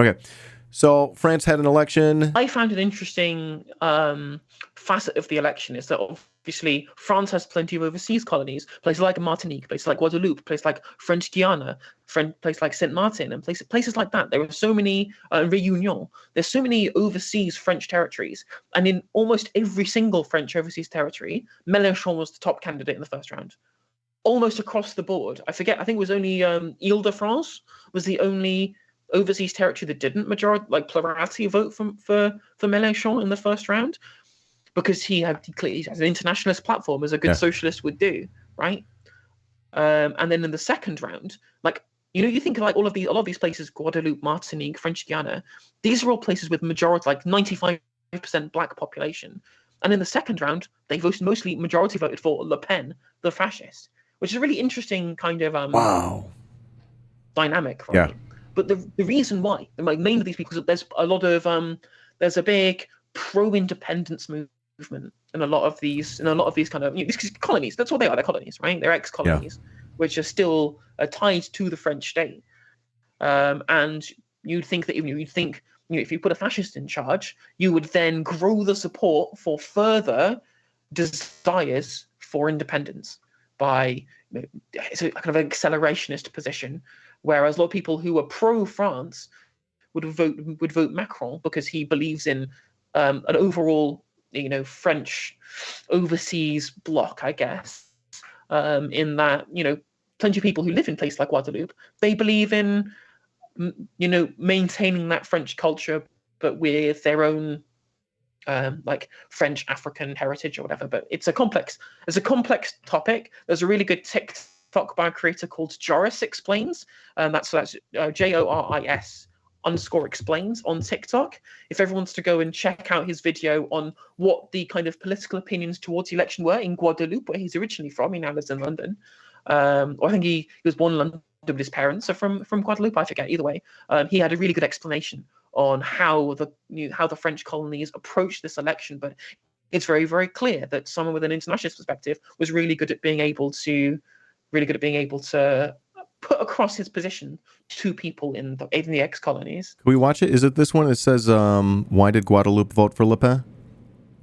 Okay. So France had an election. I found an interesting facet of the election is that obviously France has plenty of overseas colonies, places like Martinique, places like Guadeloupe, places like French Guiana, places like Saint Martin, and places like that. There are so many Réunion. There's so many overseas French territories, and in almost every single French overseas territory, Mélenchon was the top candidate in the first round. Almost across the board. I think it was only Ile-de-France was the only overseas territory that didn't plurality vote for Mélenchon in the first round, because he has an internationalist platform, as a good socialist would do, right? And then in the second round, you think of a lot of these places, Guadeloupe, Martinique, French Guiana, these are all places with majority, 95% black population. And in the second round, they majority voted for Le Pen, the fascist, which is a really interesting kind of dynamic, right? Yeah. But the reason why, mainly these people, there's a lot of there's a big pro-independence movement in a lot of these kind of these colonies. That's what they are. They're colonies, right? They're ex-colonies, which are still tied to the French state. And you'd think that if you put a fascist in charge, you would then grow the support for further desires for independence by it's a kind of an accelerationist position. Whereas a lot of people who are pro-France would vote Macron, because he believes in an overall, French overseas bloc, I guess. In that, plenty of people who live in places like Guadeloupe, they believe in, maintaining that French culture, but with their own, French African heritage or whatever. But it's a complex topic. There's a really good TikTok by a creator called Joris Explains. That's JORIS_explains on TikTok. If everyone wants to go and check out his video on what the kind of political opinions towards the election were in Guadeloupe, where he's originally from. He now lives in London. Or I think he was born in London, but his parents are from Guadeloupe. I forget. Either way, he had a really good explanation on how the French colonies approached this election. But it's very, very clear that someone with an internationalist perspective was really good at being able to put across his position to people in the ex-colonies. Can we watch it? Is it this one? It says, why did Guadeloupe vote for Le Pen?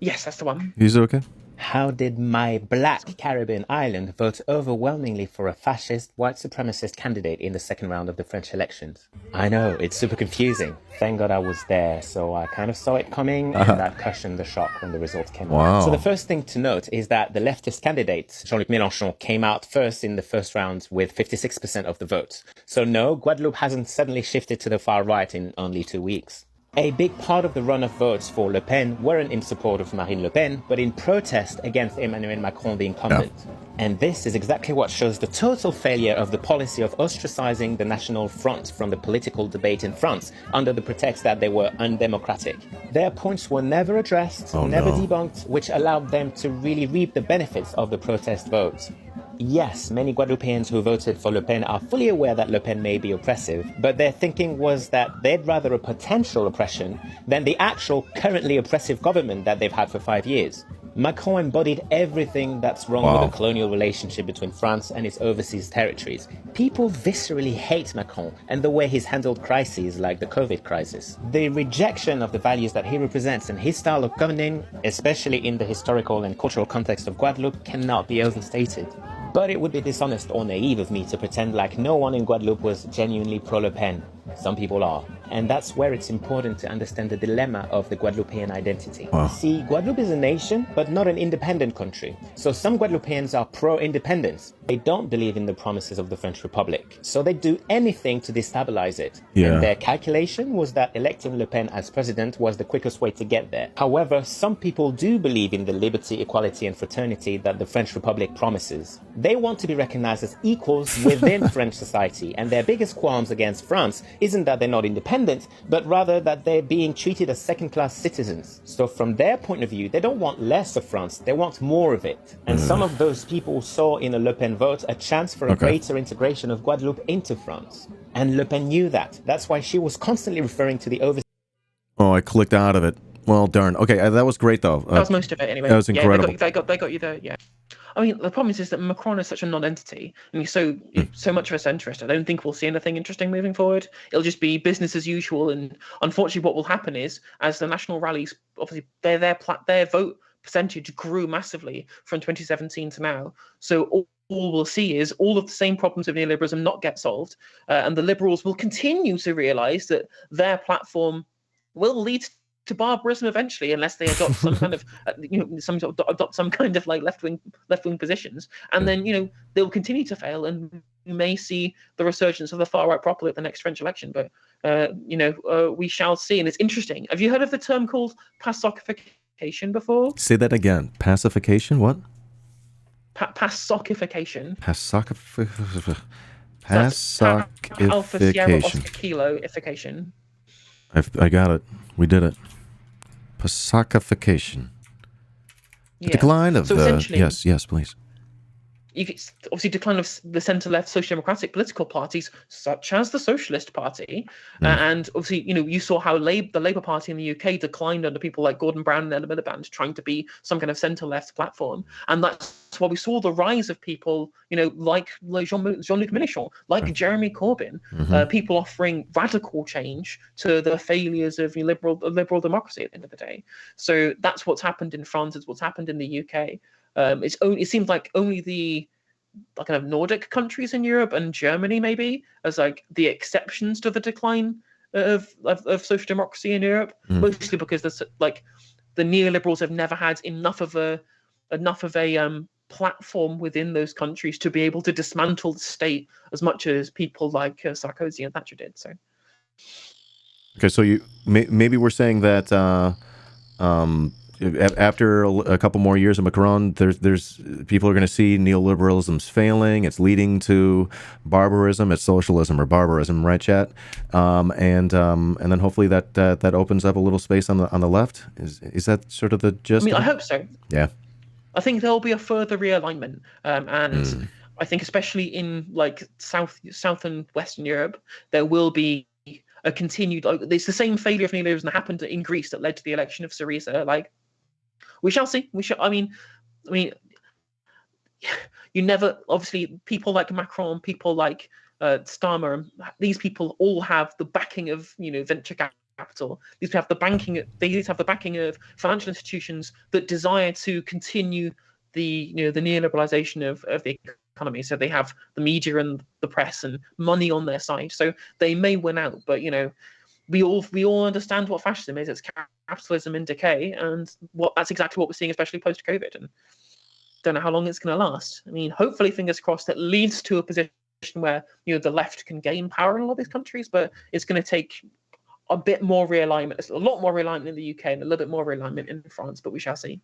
Yes, that's the one. Is it okay? How did my black Caribbean island vote overwhelmingly for a fascist, white supremacist candidate in the second round of the French elections? I know, it's super confusing. Thank God I was there, so I kind of saw it coming, and that cushioned the shock when the results came out. So the first thing to note is that the leftist candidate, Jean-Luc Mélenchon, came out first in the first round with 56% of the vote. So no, Guadeloupe hasn't suddenly shifted to the far right in only 2 weeks. A big part of the run-off votes for Le Pen weren't in support of Marine Le Pen, but in protest against Emmanuel Macron, the incumbent. And this is exactly what shows the total failure of the policy of ostracizing the National Front from the political debate in France under the pretext that they were undemocratic. Their points were never addressed, never debunked, which allowed them to really reap the benefits of the protest votes. Yes, many Guadeloupeans who voted for Le Pen are fully aware that Le Pen may be oppressive, but their thinking was that they'd rather a potential oppression than the actual currently oppressive government that they've had for 5 years. Macron embodied everything that's wrong with the colonial relationship between France and its overseas territories. People viscerally hate Macron and the way he's handled crises like the COVID crisis. The rejection of the values that he represents and his style of governing, especially in the historical and cultural context of Guadeloupe, cannot be overstated. But it would be dishonest or naive of me to pretend like no one in Guadeloupe was genuinely pro-Le Pen. Some people are. And that's where it's important to understand the dilemma of the Guadeloupean identity. See, Guadeloupe is a nation, but not an independent country. So some Guadeloupeans are pro-independence. They don't believe in the promises of the French Republic. So they do anything to destabilize it. And their calculation was that electing Le Pen as president was the quickest way to get there. However, some people do believe in the liberty, equality, and fraternity that the French Republic promises. They want to be recognized as equals within French society, and their biggest qualms against France isn't that they're not independent, but rather that they're being treated as second-class citizens. So from their point of view, they don't want less of France, they want more of it. And some of those people saw in a Le Pen vote a chance for a greater integration of Guadeloupe into France. And Le Pen knew that. That's why she was constantly referring to the overseas... Oh, I clicked out of it. Well, darn. Okay, that was great, though. That was most of it, anyway. That was incredible. They got you there, yeah. I mean, the problem is that Macron is such a non-entity, and he's so much of a centrist. I don't think we'll see anything interesting moving forward. It'll just be business as usual. And unfortunately, what will happen is, as the national rallies, obviously, their vote percentage grew massively from 2017 to now. So all we'll see is all of the same problems of neoliberalism not get solved, and the liberals will continue to realise that their platform will lead to barbarism eventually, unless they adopt some kind of adopt some kind of like left wing positions, and then they'll continue to fail, and you may see the resurgence of the far right properly at the next French election. But we shall see. And it's interesting. Have you heard of the term called Pasokification before? Say that again. Pacification? What? Pasokification. Pasokification. Alpha Sierra Oscar Kilo-ification. I got it. We did it. Pasokification. The decline of the... Yes, please. Obviously decline of the centre-left social democratic political parties, such as the Socialist Party, and obviously you saw how the Labour Party in the UK declined under people like Gordon Brown and Ella Miliband trying to be some kind of centre-left platform, and that's why we saw the rise of people like Jean-Luc Mélenchon, like Jeremy Corbyn, people offering radical change to the failures of liberal democracy at the end of the day. So that's what's happened in France. It's what's happened in the UK. It seems like only the kind of Nordic countries in Europe and Germany maybe as like the exceptions to the decline of social democracy in Europe, mostly because the neoliberals have never had enough of a platform within those countries to be able to dismantle the state as much as people like Sarkozy and Thatcher did. So, okay, so maybe we're saying that after a couple more years of Macron, there's people are going to see neoliberalism's failing. It's leading to barbarism. It's socialism or barbarism, right, chat? And then hopefully that opens up a little space on the left. Is that sort of the gist? I mean, I hope so. Yeah. I think there'll be a further realignment, and I think especially in like South and Western Europe, there will be a continued. It's the same failure of neoliberalism that happened in Greece that led to the election of Syriza. Like, we shall see. I mean, you never. Obviously, people like Macron, people like Starmer, these people all have the backing of venture capital. These have the backing of financial institutions that desire to continue the the neoliberalization of the economy. So they have the media and the press and money on their side. So they may win out, but we all understand what fascism is. It's capitalism in decay, and that's exactly what we're seeing, especially post COVID. And don't know how long it's going to last. I mean, hopefully, fingers crossed, that leads to a position where the left can gain power in a lot of these countries. But it's going to take a bit more realignment. It's a lot more realignment in the UK and a little bit more realignment in France. But we shall see.